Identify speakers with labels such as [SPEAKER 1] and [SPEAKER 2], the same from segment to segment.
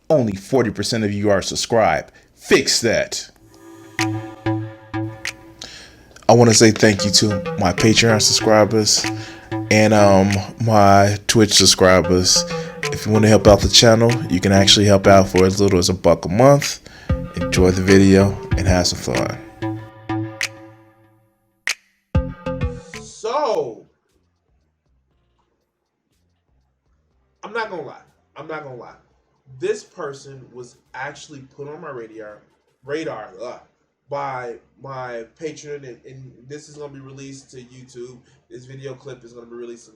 [SPEAKER 1] Only 40% of you are subscribed. Fix that. I want to say thank you to my Patreon subscribers and my Twitch subscribers. If you want to help out the channel, you can actually help out for as little as $1 a month. Enjoy the video and have some fun.
[SPEAKER 2] So, I'm not gonna lie. I'm not gonna lie. This person was actually put on my radar by my patron, and this is gonna be released to YouTube. This video clip is gonna be released to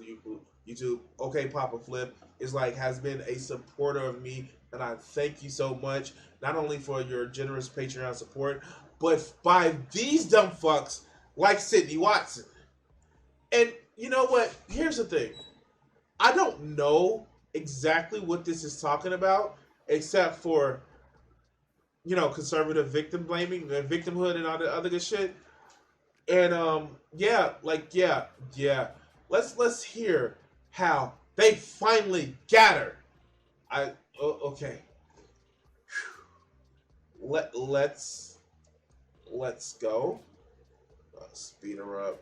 [SPEAKER 2] YouTube. Okay, Papa Flip is like has been a supporter of me, and I thank you so much. Not only for your generous Patreon support, but by these dumb fucks like Sydney Watson. And you know what? Here's the thing. I don't know exactly what this is talking about, except for conservative victim blaming and victimhood and all the other good shit. And yeah. Let's hear how they finally got her. Okay. Let's go. Speed her up.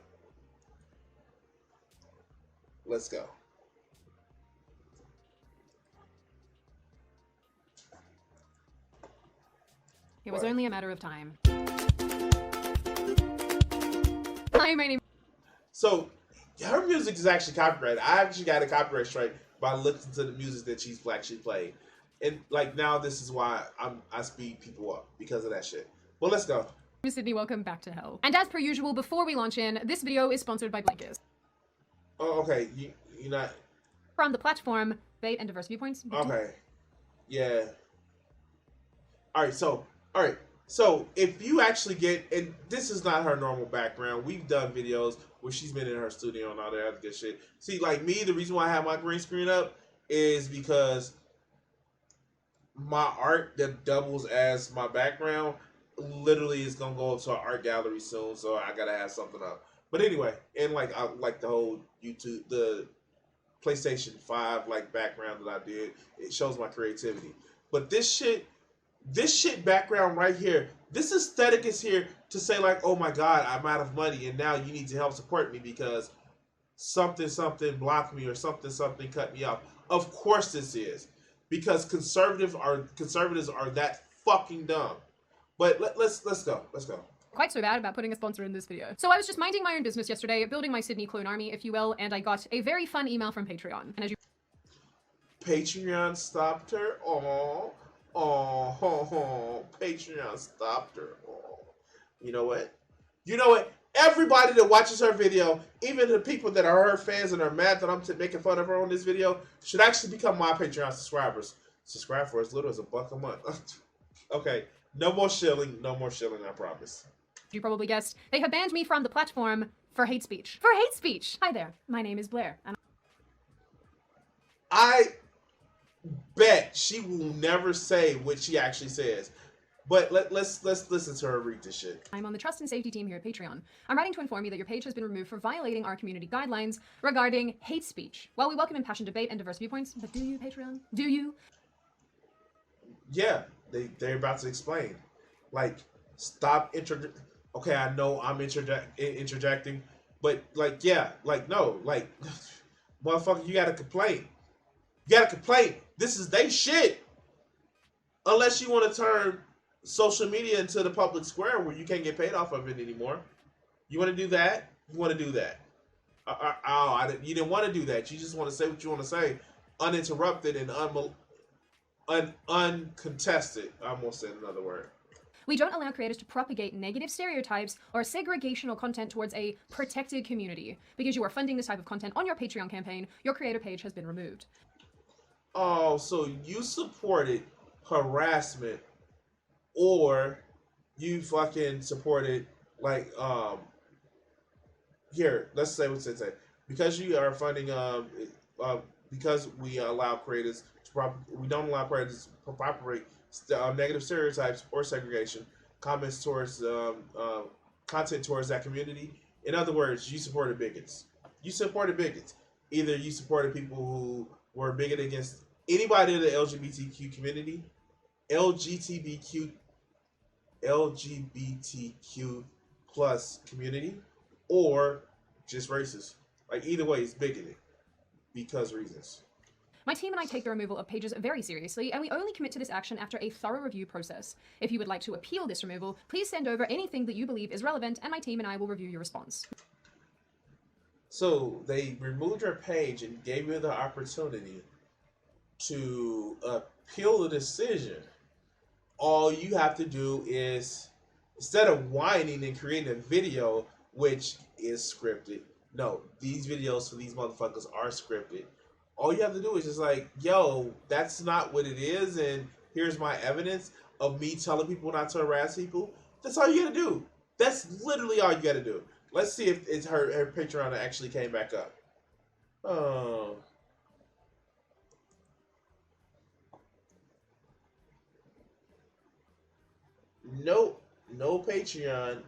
[SPEAKER 2] Let's go.
[SPEAKER 3] It was only a matter of time. Hi, my name.
[SPEAKER 2] So, her music is actually copyrighted. I actually got a copyright strike by listening to the music that she's actually played, and like now this is why I speed people up because of that shit. But let's go.
[SPEAKER 3] Sydney, welcome back to hell. And as per usual, before we launch in, this video is sponsored by Blinkers.
[SPEAKER 2] Oh, okay. You're not
[SPEAKER 3] from the platform Bait and Diverse Viewpoints.
[SPEAKER 2] Okay. Yeah. All right. So if you actually get, and this is not her normal background. We've done videos where she's been in her studio and all that other good shit. See, like me, the reason why I have my green screen up is because my art that doubles as my background literally is gonna go up to an art gallery soon, so I gotta have something up. But anyway, and like I like the whole YouTube, the PlayStation 5 like background that I did, it shows my creativity. But this shit background right here, this aesthetic is here to say like, oh my god, I'm out of money and now you need to help support me because something blocked me or something cut me off. Of course this is. Because conservatives are that fucking dumb. But let's go. Let's go.
[SPEAKER 3] Quite so bad about putting a sponsor in this video. So I was just minding my own business yesterday, building my Sydney clone army, if you will, and I got a very fun email from Patreon. And as you
[SPEAKER 2] Patreon stopped her. Oh, Patreon stopped her. Oh. You know what? Everybody that watches her video, even the people that are her fans and are mad that I'm making fun of her on this video, should actually become my Patreon subscribers. Subscribe for as little as $1 a month. Okay, no more shilling, I promise.
[SPEAKER 3] You probably guessed, they have banned me from the platform for hate speech. For hate speech! Hi there, my name is Blair. And
[SPEAKER 2] I bet she will never say what she actually says. But let's listen to her read this shit.
[SPEAKER 3] I'm on the trust and safety team here at Patreon. I'm writing to inform you that your page has been removed for violating our community guidelines regarding hate speech. While we welcome impassioned debate and diverse viewpoints, but do you, Patreon? Do you?
[SPEAKER 2] Yeah, they're about to explain. Like, stop Okay, I know I'm interjecting, but like, yeah, like no, like, motherfucker, you gotta complain. You gotta complain. This is they shit. Unless you want to turn social media into the public square where you can't get paid off of it anymore. You want to do that? You want to do that? You didn't want to do that. You just want to say what you want to say, uninterrupted and uncontested. I almost said another word.
[SPEAKER 3] We don't allow creators to propagate negative stereotypes or segregational content towards a protected community. Because you are funding this type of content on your Patreon campaign, your creator page has been removed.
[SPEAKER 2] Oh, so you supported harassment, or you fucking supported like here, let's say what's it say. Because you are funding because we allow creators to we don't allow creators to propagate negative stereotypes or segregation comments towards content towards that community. In other words, you supported bigots. Either you supported people who were bigoted against anybody in the LGBTQ community, LGBTQ LGBTQ plus community, or just racist. Like either way, it's bigoted because reasons.
[SPEAKER 3] My team and I take the removal of pages very seriously, and we only commit to this action after a thorough review process. If you would like to appeal this removal, please send over anything that you believe is relevant, and my team and I will review your response.
[SPEAKER 2] So they removed her page and gave you the opportunity to appeal the decision. All you have to do is, instead of whining and creating a video which is scripted, no, these videos for these motherfuckers are scripted. All you have to do is just like, yo, that's not what it is, and here's my evidence of me telling people not to harass people. That's all you gotta do. That's literally all you gotta do. Let's see if it's her Patreon actually came back up. Oh. Nope. No Patreon.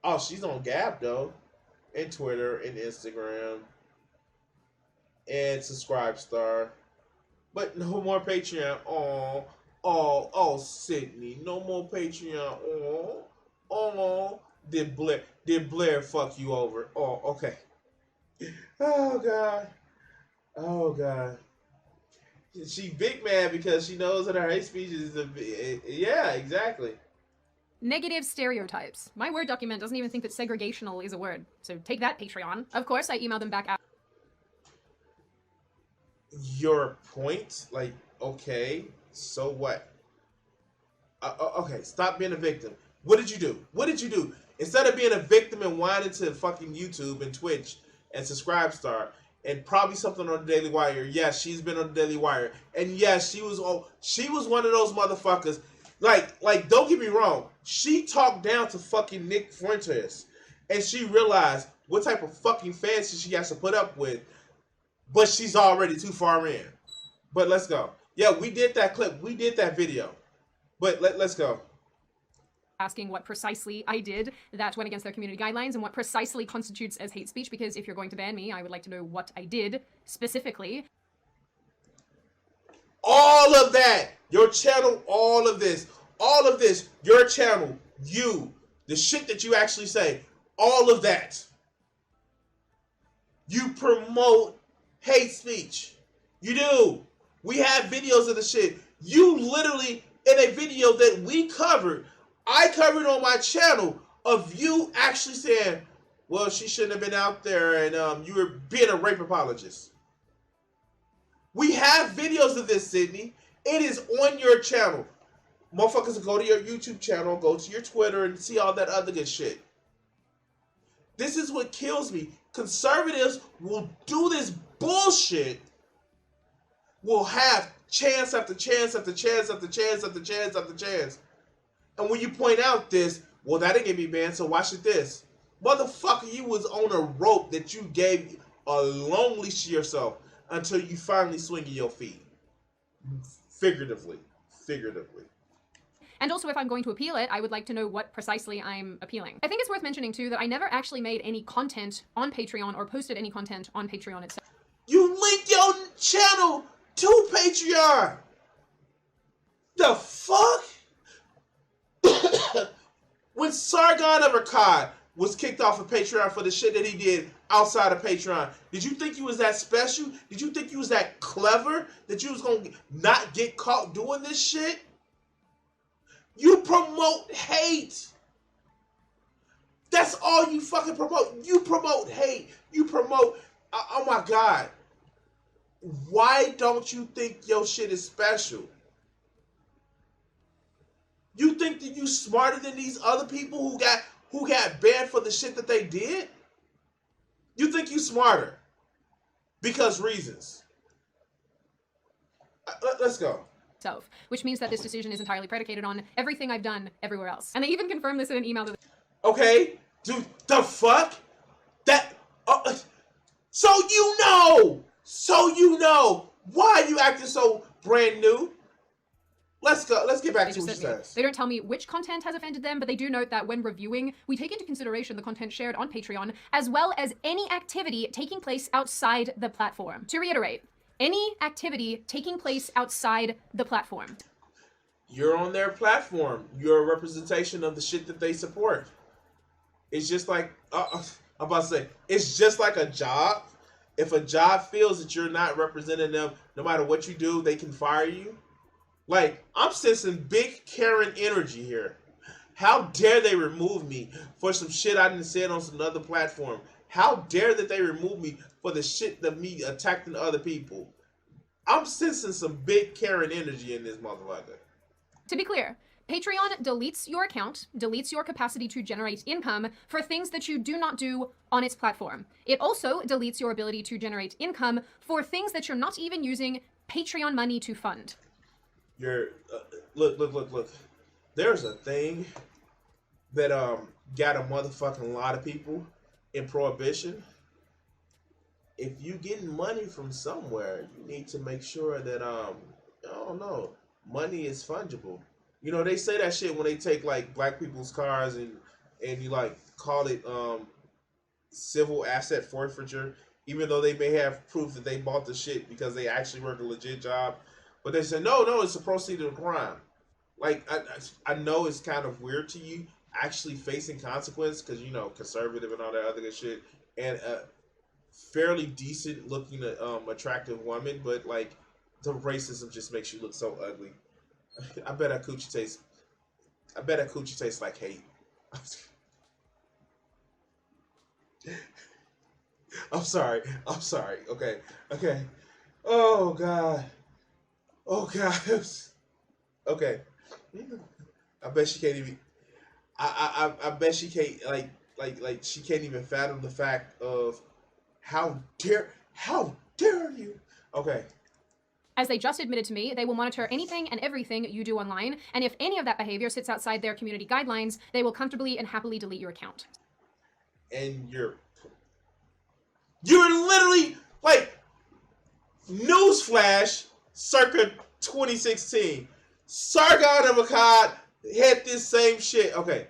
[SPEAKER 2] Oh, she's on Gab though. And Twitter and Instagram. And Subscribestar. But no more Patreon. Oh, Sydney. No more Patreon. Oh. Did Blair fuck you over? Oh, okay. Oh God. She big mad because she knows that her hate speech is yeah, exactly.
[SPEAKER 3] Negative stereotypes. My Word document doesn't even think that segregational is a word, so take that, Patreon. Of course, I emailed them back out.
[SPEAKER 2] Your point? Like, okay, so what? Okay, stop being a victim. What did you do? Instead of being a victim and whining to fucking YouTube and Twitch and Subscribestar and probably something on the Daily Wire. Yes, she's been on the Daily Wire. And yes, she was one of those motherfuckers. Like, don't get me wrong. She talked down to fucking Nick Fuentes. And she realized what type of fucking fancy she has to put up with. But she's already too far in. But let's go. Yeah, we did that clip. We did that video. But let's go.
[SPEAKER 3] Asking what precisely I did that went against their community guidelines and what precisely constitutes as hate speech, because if you're going to ban me, I would like to know what I did specifically.
[SPEAKER 2] All of that, your channel, all of this, your channel, you, the shit that you actually say, all of that. You promote hate speech. You do. We have videos of the shit. You literally, in a video that we covered, I covered on my channel, of you actually saying, well, she shouldn't have been out there, and you were being a rape apologist. We have videos of this, Sydney. It is on your channel. Motherfuckers go to your YouTube channel, go to your Twitter, and see all that other good shit. This is what kills me. Conservatives will do this bullshit, will have chance after chance after chance after chance after chance after chance. And when you point out this, well, that didn't get me banned, so why should this? Motherfucker, you was on a rope that you gave a long leash to yourself until you finally swing your feet. Figuratively.
[SPEAKER 3] And also, if I'm going to appeal it, I would like to know what precisely I'm appealing. I think it's worth mentioning, too, that I never actually made any content on Patreon or posted any content on Patreon itself.
[SPEAKER 2] You linked your channel to Patreon! The fuck? When Sargon of Akkad was kicked off of Patreon for the shit that he did outside of Patreon, did you think you was that special? Did you think you was that clever? That you was gonna not get caught doing this shit? You promote hate. That's all you fucking promote. You promote hate. You promote, oh my God. Why don't you think your shit is special? You think that you smarter than these other people who got banned for the shit that they did? You think you smarter because reasons. Let's go.
[SPEAKER 3] Which means that this decision is entirely predicated on everything I've done everywhere else. And they even confirmed this in an email to
[SPEAKER 2] Okay, dude, the fuck? That so you know why you acting so brand new. Let's go. Let's get back to what she says.
[SPEAKER 3] They don't tell me which content has offended them, but they do note that when reviewing, we take into consideration the content shared on Patreon, as well as any activity taking place outside the platform. To reiterate, any activity taking place outside the platform.
[SPEAKER 2] You're on their platform. You're a representation of the shit that they support. It's just like I'm about to say, it's just like a job. If a job feels that you're not representing them, no matter what you do, they can fire you. Like, I'm sensing big Karen energy here. How dare they remove me for some shit I didn't say on some other platform? How dare that they remove me for the shit of me attacking other people? I'm sensing some big Karen energy in this motherfucker.
[SPEAKER 3] To be clear, Patreon deletes your account, deletes your capacity to generate income for things that you do not do on its platform. It also deletes your ability to generate income for things that you're not even using Patreon money to fund.
[SPEAKER 2] You're look. There's a thing that got a motherfucking lot of people in prohibition. If you getting money from somewhere, you need to make sure that I don't know, money is fungible. You know, they say that shit when they take like black people's cars and you like call it civil asset forfeiture, even though they may have proof that they bought the shit because they actually work a legit job. But they say no, it's a proceed of a crime. Like I know it's kind of weird to you actually facing consequence because you know conservative and all that other good shit, and fairly decent looking attractive woman, but like the racism just makes you look so ugly. I bet that coochie tastes. I bet that coochie tastes like hate. I'm sorry. I'm sorry. Okay. Okay. Oh god. Oh god. Okay. I bet she can't even. I bet she can't like she can't even fathom the fact of how dare you. Okay.
[SPEAKER 3] As they just admitted to me, they will monitor anything and everything you do online, and if any of that behavior sits outside their community guidelines, they will comfortably and happily delete your account.
[SPEAKER 2] And you're literally like newsflash circa 2016. Sargon of Akkad had this same shit. Okay.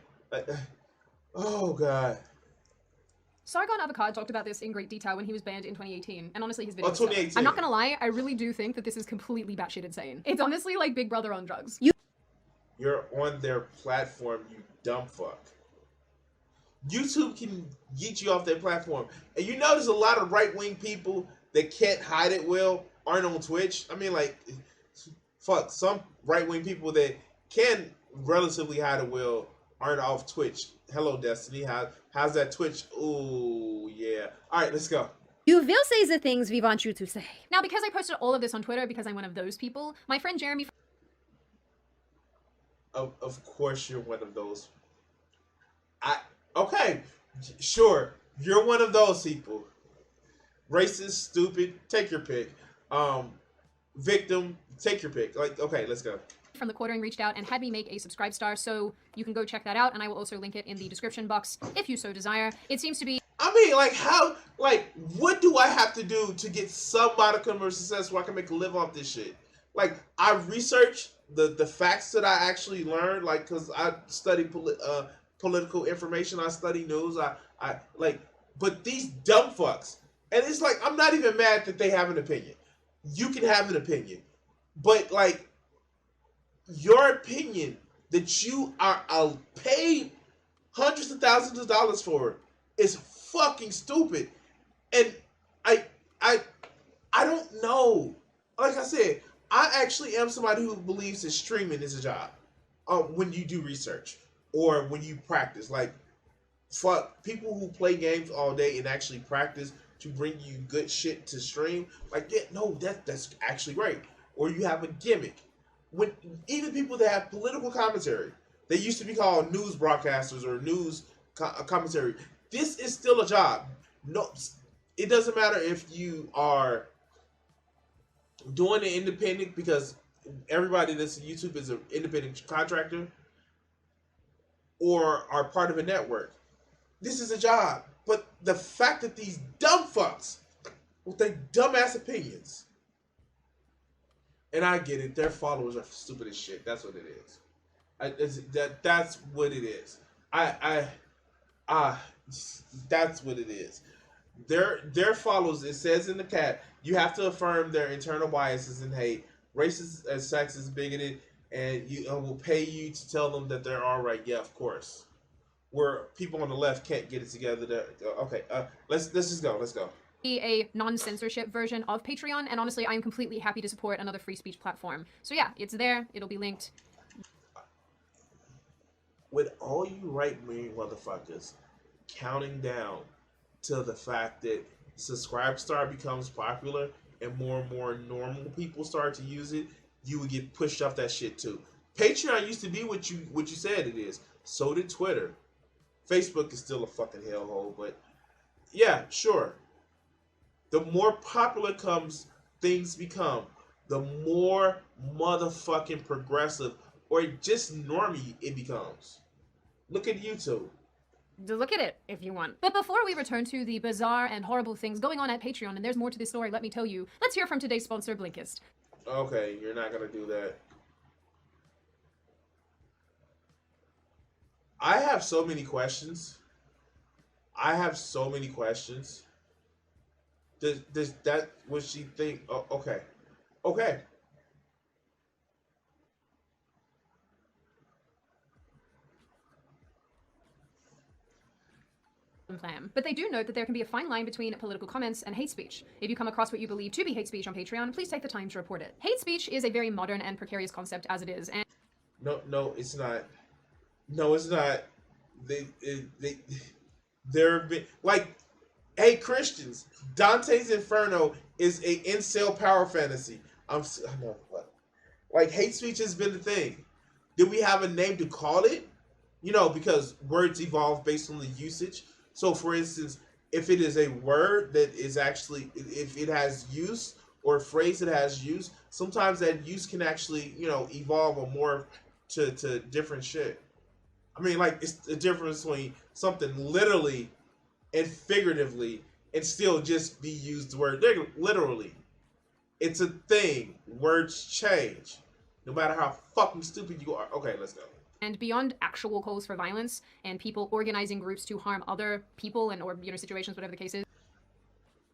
[SPEAKER 2] Oh god.
[SPEAKER 3] Sargon of Akkad talked about this in great detail when he was banned in 2018, and honestly his videos.
[SPEAKER 2] 2018.
[SPEAKER 3] I'm not gonna lie, I really do think that this is completely batshit insane. It's honestly like Big Brother on drugs.
[SPEAKER 2] You're on their platform, you dumb fuck. YouTube can get you off their platform. And you notice a lot of right-wing people that can't hide it well aren't on Twitch. I mean, like, fuck, some right-wing people that can relatively hide it well aren't off Twitch. Hello, Destiny. How's that Twitch? Ooh, yeah. All right, let's go.
[SPEAKER 4] You will say the things we want you to say.
[SPEAKER 3] Now, because I posted all of this on Twitter because I'm one of those people, my friend Jeremy...
[SPEAKER 2] Of course you're one of those. Okay, sure. You're one of those people. Racist, stupid, take your pick. Victim, take your pick. Like, okay, let's go.
[SPEAKER 3] From the Quartering reached out and had me make a subscribe star, so you can go check that out, and I will also link it in the description box if you so desire. It seems to be...
[SPEAKER 2] I mean, like, how, like, what do I have to do to get some modicum of success where I can make a live off this shit? Like, I researched the facts that I actually learned, like, because I study political information, I study news, I like, but these dumb fucks, and it's like, I'm not even mad that they have an opinion. You can have an opinion, but, like, your opinion that you are paid hundreds of thousands of dollars for is fucking stupid. And I don't know. Like I said, I actually am somebody who believes that streaming is a job. When you do research or when you practice, like, fuck, people who play games all day and actually practice to bring you good shit to stream, like, yeah, no, that's actually great. Or you have a gimmick. When even people that have political commentary, they used to be called news broadcasters or news commentary. This is still a job. No, it doesn't matter if you are doing it independent, because everybody that's in YouTube is an independent contractor, or are part of a network. This is a job. But the fact that these dumb fucks with their dumbass opinions, and I get it, their followers are stupid as shit. That's what it is. That's what it is. That's what it is. Their followers, it says in the cat, you have to affirm their internal biases and hate, racist, sexist, bigoted. and you will pay you to tell them that they're all right. Yeah, of course. Where people on the left can't get it together. Okay, let's just go. Let's go.
[SPEAKER 3] A non-censorship version of Patreon, and honestly, I am completely happy to support another free speech platform. So yeah, it's there. It'll be linked.
[SPEAKER 2] With all you right-wing motherfuckers counting down to the fact that Subscribe becomes popular and more normal people start to use it, you would get pushed off that shit too. Patreon used to be what you said it is. So did Twitter. Facebook is still a fucking hellhole, but yeah, sure. The more popular things become, the more motherfucking progressive or just normie it becomes. Look at YouTube.
[SPEAKER 3] Look at it if you want. But before we return to the bizarre and horrible things going on at Patreon, and there's more to this story, let me tell you, let's hear from today's sponsor, Blinkist.
[SPEAKER 2] Okay, you're not gonna do that. I have so many questions. Does that what she think? Oh, okay, okay.
[SPEAKER 3] Plan. But they do note that there can be a fine line between political comments and hate speech. If you come across what you believe to be hate speech on Patreon, please take the time to report it. Hate speech is a very modern and precarious concept as it is, and
[SPEAKER 2] No, it's not. No, it's not. There have been like, hey Christians, Dante's Inferno is a incel power fantasy. I know what. Like hate speech has been the thing. Did we have a name to call it? You know, because words evolve based on the usage. So, for instance, if it is a word that is actually, if it has use or a phrase that has use, sometimes that use can actually, evolve or morph to different shit. I mean, like, it's the difference between something literally and figuratively and still just be used the word literally. It's a thing. Words change. No matter how fucking stupid you are. Okay, let's go.
[SPEAKER 3] And beyond actual calls for violence and people organizing groups to harm other people and or situations, whatever the case is.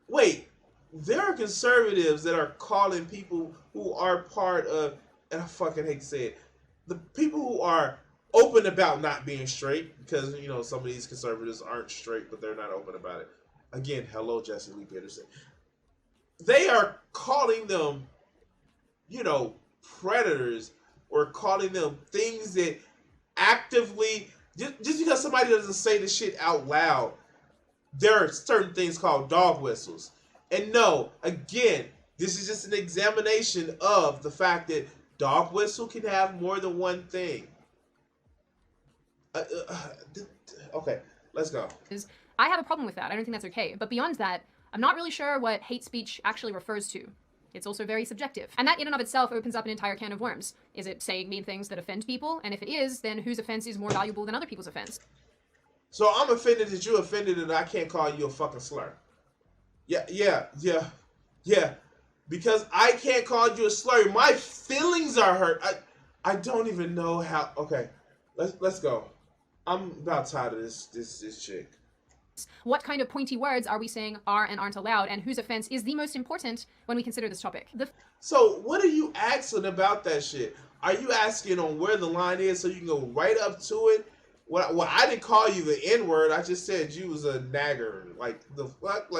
[SPEAKER 2] Wait, there are conservatives that are calling people who are part of, and I fucking hate to say it, the people who are open about not being straight, because some of these conservatives aren't straight, but they're not open about it. Again, hello, Jesse Lee Peterson. They are calling them, predators, or calling them things that actively, just because somebody doesn't say the shit out loud, there are certain things called dog whistles. And no, again, this is just an examination of the fact that dog whistle can have more than one thing. Okay, let's go.
[SPEAKER 3] I have a problem with that. I don't think that's okay. But beyond that, I'm not really sure what hate speech actually refers to. It's also very subjective. And that in and of itself opens up an entire can of worms. Is it saying mean things that offend people? And if it is, then whose offense is more valuable than other people's offense?
[SPEAKER 2] So I'm offended that you're offended and I can't call you a fucking slur. Yeah. Because I can't call you a slur. My feelings are hurt. I don't even know how. Okay, let's go. I'm about tired of this chick.
[SPEAKER 3] What kind of pointy words are we saying are and aren't allowed, and whose offense is the most important when we consider this topic?
[SPEAKER 2] So what are you asking about that shit? Are you asking on where the line is so you can go right up to it? Well, I didn't call you the N-word. I just said you was a nagger. Like, the fuck?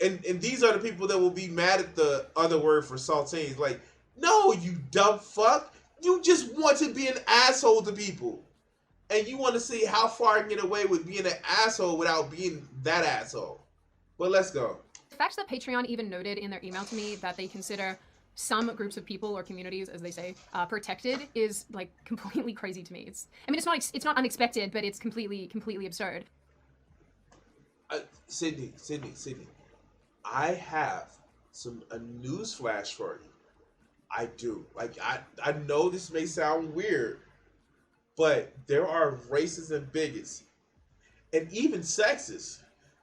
[SPEAKER 2] And these are the people that will be mad at the other word for saltines. Like, no, you dumb fuck. You just want to be an asshole to people. And you want to see how far I can get away with being an asshole without being that asshole. But let's go.
[SPEAKER 3] The fact that Patreon even noted in their email to me that they consider some groups of people or communities, as they say, protected is like completely crazy to me. It's not unexpected, but it's completely absurd.
[SPEAKER 2] Sydney, I have a news flash for you. I do. Like, I know this may sound weird, but there are racists and bigots, and even sexists.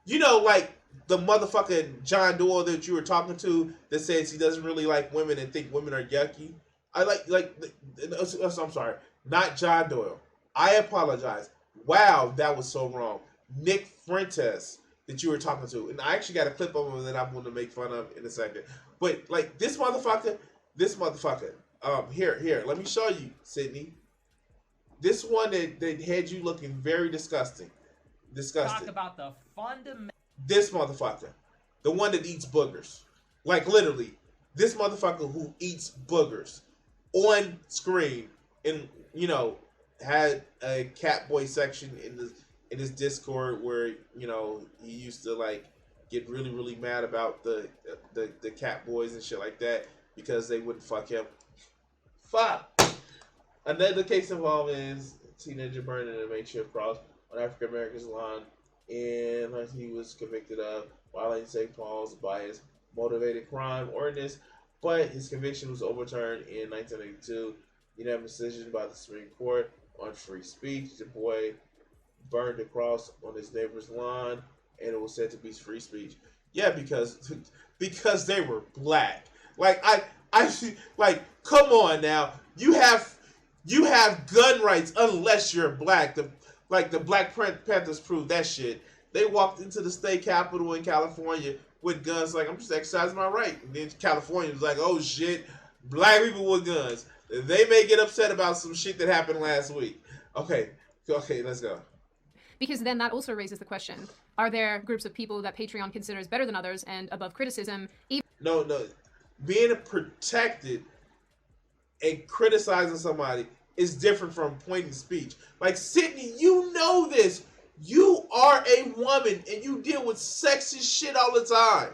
[SPEAKER 2] Like the motherfucking John Doyle that you were talking to that says he doesn't really like women and think women are yucky. I'm sorry, not John Doyle. I apologize. Wow, that was so wrong. Nick Fuentes that you were talking to, and I actually got a clip of him that I'm going to make fun of in a second. But like this motherfucker, Here, let me show you, Sydney. This one that had you looking very disgusting.
[SPEAKER 5] Talk about the fundamental.
[SPEAKER 2] This motherfucker, the one that eats boogers, like literally, this motherfucker who eats boogers on screen, and had a Catboy section in his Discord where he used to like get really really mad about the Catboys and shit like that because they wouldn't fuck him. Fuck. Another case involving teenager burning a makeshift cross on African American's lawn, and he was convicted of violating St. Paul's bias motivated crime ordinance, but his conviction was overturned in 1982. Unanimous decision by the Supreme Court on free speech. The boy burned a cross on his neighbor's lawn, and it was said to be free speech. Yeah, because they were black. Like I like, come on now. You have gun rights unless you're black. The Black Panthers proved that shit. They walked into the state capitol in California with guns, like, I'm just exercising my right. And then California was like, oh shit, black people with guns. They may get upset about some shit that happened last week. Okay, let's go.
[SPEAKER 3] Because then that also raises the question, are there groups of people that Patreon considers better than others and above criticism?
[SPEAKER 2] No. Being protected and criticizing somebody is different from pointing speech. Like, Sydney, you know this. You are a woman and you deal with sexist shit all the time.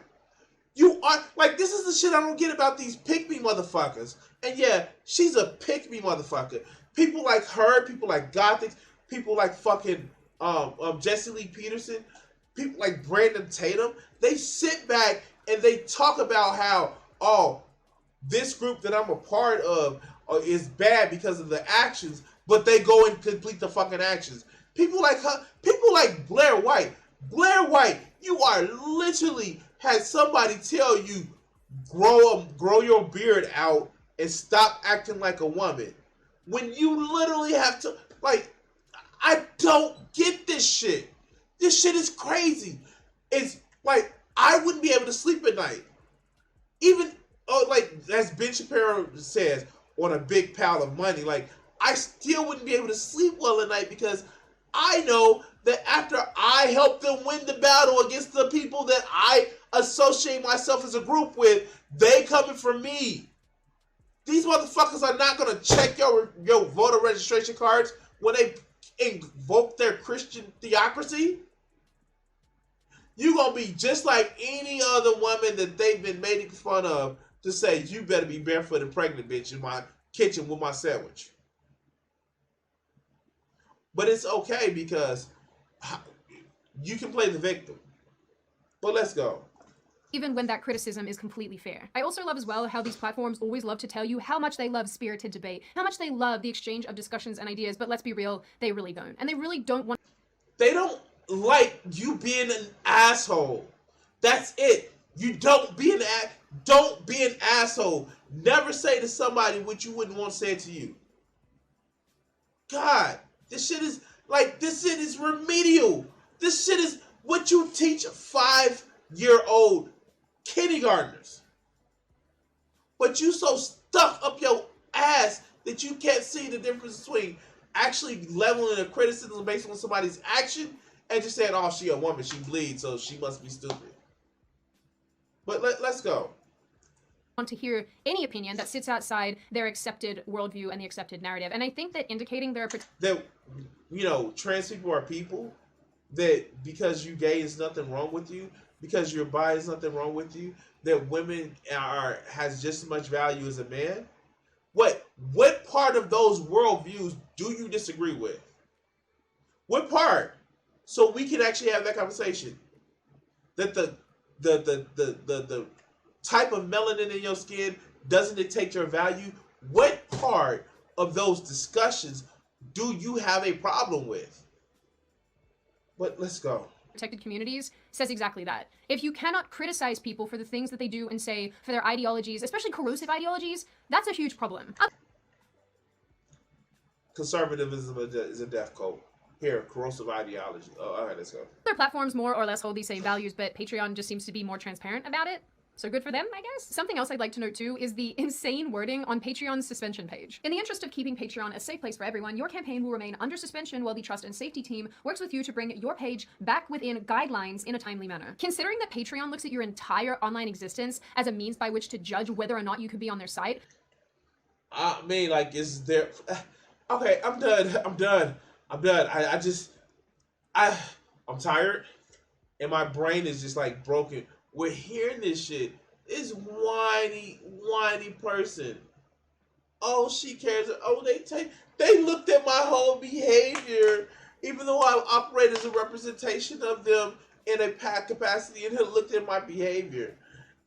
[SPEAKER 2] You are, like, this is the shit I don't get about these pick-me motherfuckers. And yeah, she's a pick-me motherfucker. People like her, people like Gothics, people like fucking Jesse Lee Peterson, people like Brandon Tatum, they sit back and they talk about how, oh, this group that I'm a part of is bad because of the actions, but they go and complete the fucking actions. People like her, people like Blair White. Blair White, you are literally had somebody tell you, grow your beard out and stop acting like a woman. When you literally have to, like, I don't get this shit. This shit is crazy. It's like, I wouldn't be able to sleep at night. Even, like, as Ben Shapiro says, on a big pile of money, like, I still wouldn't be able to sleep well at night because I know that after I help them win the battle against the people that I associate myself as a group with, they coming for me. These motherfuckers are not going to check your voter registration cards when they invoke their Christian theocracy. You're going to be just like any other woman that they've been making fun of to say, you better be barefoot and pregnant, bitch, in my kitchen with my sandwich. But it's okay because you can play the victim. But let's go.
[SPEAKER 3] Even when that criticism is completely fair. I also love as well how these platforms always love to tell you how much they love spirited debate, how much they love the exchange of discussions and ideas, but let's be real, they really don't. And they really don't want...
[SPEAKER 2] They don't like you being an asshole. That's it. You don't be an asshole. Never say to somebody what you wouldn't want said to you. God, this shit is remedial. This shit is what you teach 5-year-old kindergartners. But you so stuck up your ass that you can't see the difference between actually leveling a criticism based on somebody's action and just saying, oh, she a woman, she bleeds, so she must be stupid. But let's go.
[SPEAKER 3] Want to hear any opinion that sits outside their accepted worldview and the accepted narrative. And I think that indicating their...
[SPEAKER 2] That, trans people are people, that because you gay is nothing wrong with you, because you're bi is nothing wrong with you, that women has just as much value as a man. What part of those worldviews do you disagree with? What part? So we can actually have that conversation. That the type of melanin in your skin doesn't dictate your value. What part of those discussions do you have a problem with? But let's go.
[SPEAKER 3] Protected communities says exactly that. If you cannot criticize people for the things that they do and say, for their ideologies, especially corrosive ideologies, that's a huge problem.
[SPEAKER 2] Conservatism is a death cult. Here, corrosive ideology. Oh, all right, let's go.
[SPEAKER 3] Other platforms more or less hold these same values, but Patreon just seems to be more transparent about it. So good for them, I guess? Something else I'd like to note too is the insane wording on Patreon's suspension page. In the interest of keeping Patreon a safe place for everyone, your campaign will remain under suspension while the trust and safety team works with you to bring your page back within guidelines in a timely manner. Considering that Patreon looks at your entire online existence as a means by which to judge whether or not you could be on their site.
[SPEAKER 2] I mean, like, is there... Okay, I'm done. I'm done. I'm tired, and my brain is just, like, broken. We're hearing this shit. This whiny person. Oh, she cares. Oh, they looked at my whole behavior, even though I operate as a representation of them in a capacity, and they looked at my behavior.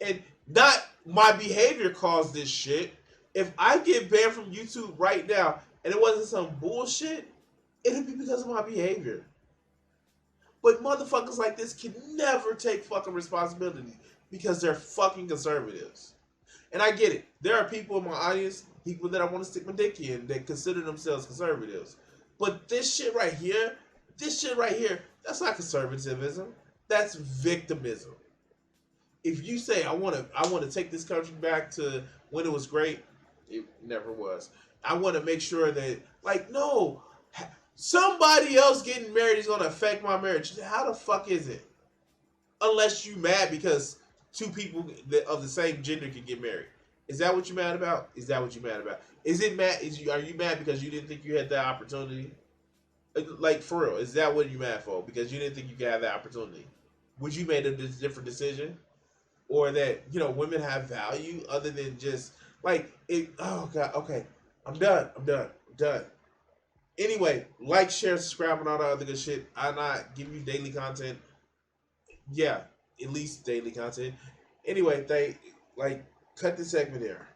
[SPEAKER 2] And not my behavior caused this shit. If I get banned from YouTube right now and it wasn't some bullshit, it'd be because of my behavior. But motherfuckers like this can never take fucking responsibility because they're fucking conservatives. And I get it. There are people in my audience, people that I want to stick my dick in, that consider themselves conservatives. But this shit right here, that's not conservatism. That's victimism. If you say I want to take this country back to when it was great, it never was. I want to make sure that, like, no, somebody else getting married is going to affect my marriage. How the fuck is it? Unless you mad because two people of the same gender can get married. Is that what you're mad about? Is that what you're mad about? Are you mad because you didn't think you had that opportunity? Like, for real, is that what you're mad for? Because you didn't think you could have that opportunity? Would you made a different decision? Or that, women have value other than just, like, it. Oh, God, okay. I'm done. Anyway, like, share, subscribe, and all that other good shit. I not give you daily content. Yeah, at least daily content. Anyway, cut this segment here.